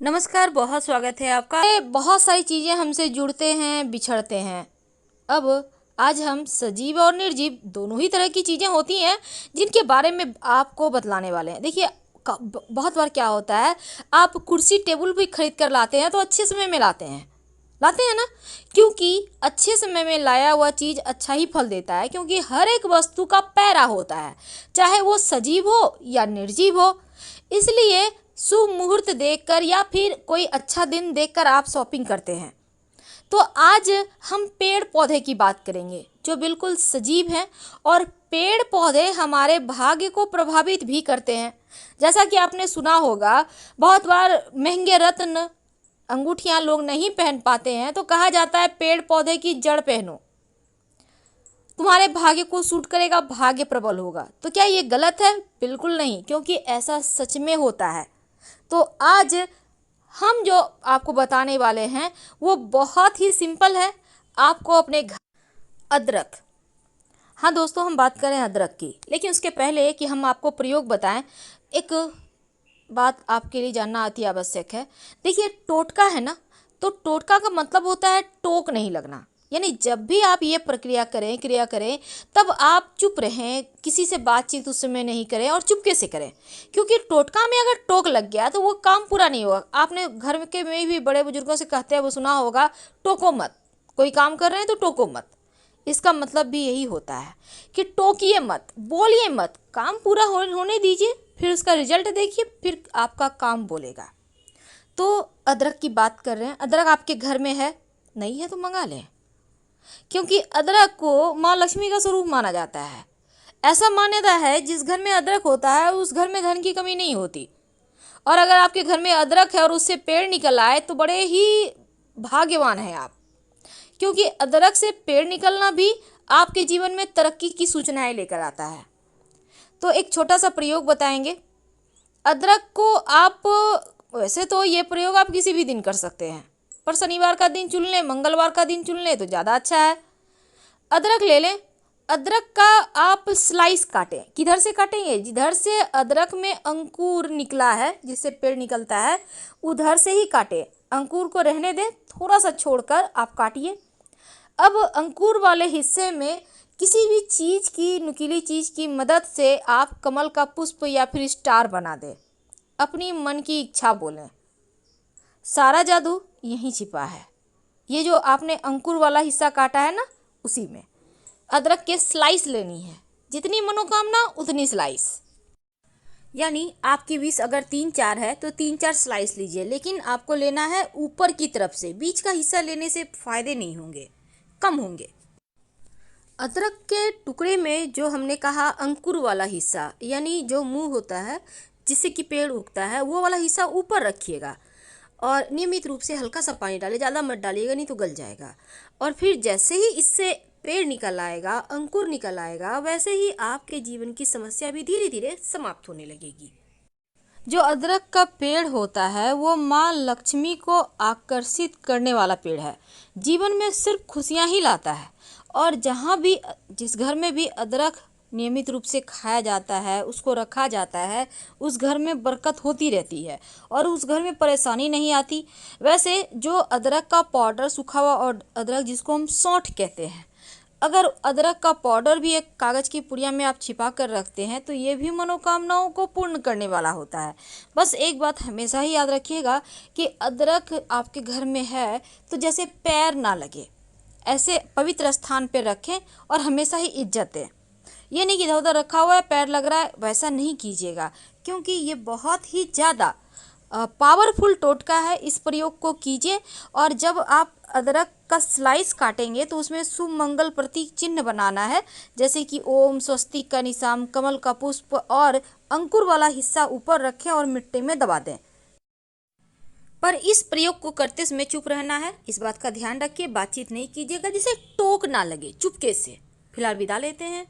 नमस्कार, बहुत स्वागत है आपका। बहुत सारी चीज़ें हमसे जुड़ते हैं, बिछड़ते हैं। अब आज हम सजीव और निर्जीव दोनों ही तरह की चीज़ें होती हैं जिनके बारे में आपको बतलाने वाले हैं। देखिए, बहुत बार क्या होता है, आप कुर्सी टेबल भी खरीद कर लाते हैं तो अच्छे समय में लाते हैं ना, क्योंकि अच्छे समय में लाया हुआ चीज़ अच्छा ही फल देता है, क्योंकि हर एक वस्तु का पैरा होता है, चाहे वो सजीव हो या निर्जीव हो। इसलिए शुभ मुहूर्त देखकर या फिर कोई अच्छा दिन देखकर आप शॉपिंग करते हैं। तो आज हम पेड़ पौधे की बात करेंगे जो बिल्कुल सजीव हैं, और पेड़ पौधे हमारे भाग्य को प्रभावित भी करते हैं। जैसा कि आपने सुना होगा, बहुत बार महंगे रत्न अंगूठियां लोग नहीं पहन पाते हैं तो कहा जाता है पेड़ पौधे की जड़ पहनो, तुम्हारे भाग्य को सूट करेगा, भाग्य प्रबल होगा। तो क्या ये गलत है? बिल्कुल नहीं, क्योंकि ऐसा सच में होता है। तो आज हम जो आपको बताने वाले हैं वो बहुत ही सिंपल है। आपको अपने घर अदरक, हाँ दोस्तों, हम बात करें अदरक की, लेकिन उसके पहले कि हम आपको प्रयोग बताएं, एक बात आपके लिए जानना अति आवश्यक है। देखिए, टोटका है ना, तो टोटका का मतलब होता है टोक नहीं लगना। यानी जब भी आप ये प्रक्रिया करें, क्रिया करें, तब आप चुप रहें, किसी से बातचीत उस समय नहीं करें और चुपके से करें, क्योंकि टोटका में अगर टोक लग गया तो वो काम पूरा नहीं होगा। आपने घर के में भी बड़े बुजुर्गों से कहते हैं वो सुना होगा, टोको मत, कोई काम कर रहे हैं तो टोको मत। इसका मतलब भी यही होता है कि टोकिए मत, बोलिए मत, काम पूरा होने दीजिए, फिर उसका रिजल्ट देखिए, फिर आपका काम बोलेगा। तो अदरक की बात कर रहे हैं। अदरक आपके घर में है? नहीं है तो मंगा लें, क्योंकि अदरक को माँ लक्ष्मी का स्वरूप माना जाता है। ऐसा मान्यता है जिस घर में अदरक होता है उस घर में धन की कमी नहीं होती। और अगर आपके घर में अदरक है और उससे पेड़ निकल आए तो बड़े ही भाग्यवान हैं आप, क्योंकि अदरक से पेड़ निकलना भी आपके जीवन में तरक्की की सूचनाएं लेकर आता है। तो एक छोटा सा प्रयोग बताएंगे। अदरक को आप, वैसे तो ये प्रयोग आप किसी भी दिन कर सकते हैं, पर शनिवार का दिन चुन लें, मंगलवार का दिन चुन लें तो ज़्यादा अच्छा है। अदरक ले लें। अदरक का आप स्लाइस काटें। किधर से काटेंगे? जिधर से अदरक में अंकुर निकला है, जिससे पेड़ निकलता है, उधर से ही काटें। अंकुर को रहने दें, थोड़ा सा छोड़कर आप काटिए। अब अंकुर वाले हिस्से में किसी भी चीज़ की, नुकीली चीज़ की मदद से आप कमल का पुष्प या फिर स्टार बना दें। अपनी मन की इच्छा बोलें। सारा जादू यहीं छिपा है। ये जो आपने अंकुर वाला हिस्सा काटा है ना, उसी में अदरक के स्लाइस लेनी है। जितनी मनोकामना उतनी स्लाइस। यानी आपकी विश अगर 3-4 है तो 3-4 स्लाइस लीजिए, लेकिन आपको लेना है ऊपर की तरफ से। बीच का हिस्सा लेने से फायदे नहीं होंगे, कम होंगे। अदरक के टुकड़े में जो हमने कहा अंकुर वाला हिस्सा, यानी जो मुंह होता है जिससे कि पेड़ उगता है, वो वाला हिस्सा ऊपर रखिएगा और नियमित रूप से हल्का सा पानी डालिए। ज़्यादा मत डालिएगा, नहीं तो गल जाएगा। और फिर जैसे ही इससे पेड़ निकल आएगा, अंकुर निकल आएगा, वैसे ही आपके जीवन की समस्या भी धीरे धीरे समाप्त होने लगेगी। जो अदरक का पेड़ होता है वो माँ लक्ष्मी को आकर्षित करने वाला पेड़ है। जीवन में सिर्फ खुशियाँ ही लाता है। और जहाँ भी, जिस घर में भी अदरक नियमित रूप से खाया जाता है, उसको रखा जाता है, उस घर में बरकत होती रहती है और उस घर में परेशानी नहीं आती। वैसे जो अदरक का पाउडर, सूखा हुआ और अदरक जिसको हम सौंठ कहते हैं, अगर अदरक का पाउडर भी एक कागज़ की पुड़िया में आप छिपा कर रखते हैं तो ये भी मनोकामनाओं को पूर्ण करने वाला होता है। बस एक बात हमेशा ही याद रखिएगा कि अदरक आपके घर में है तो जैसे पैर ना लगे, ऐसे पवित्र स्थान पे रखें और हमेशा ही इज्जत दें। ये नहीं कि इधर उधर रखा हुआ है, पैर लग रहा है, वैसा नहीं कीजिएगा, क्योंकि ये बहुत ही ज़्यादा पावरफुल टोटका है। इस प्रयोग को कीजिए। और जब आप अदरक का स्लाइस काटेंगे तो उसमें शुभ मंगल प्रतीक चिन्ह बनाना है, जैसे कि ओम, स्वस्तिक का निशान, कमल का पुष्प और अंकुर वाला हिस्सा ऊपर रखें और मिट्टी में दबा दें। पर इस प्रयोग को करते समय चुप रहना है, इस बात का ध्यान रखिए। बातचीत नहीं कीजिएगा जिससे टोक ना लगे, चुपके से। फिलहाल विदा लेते हैं।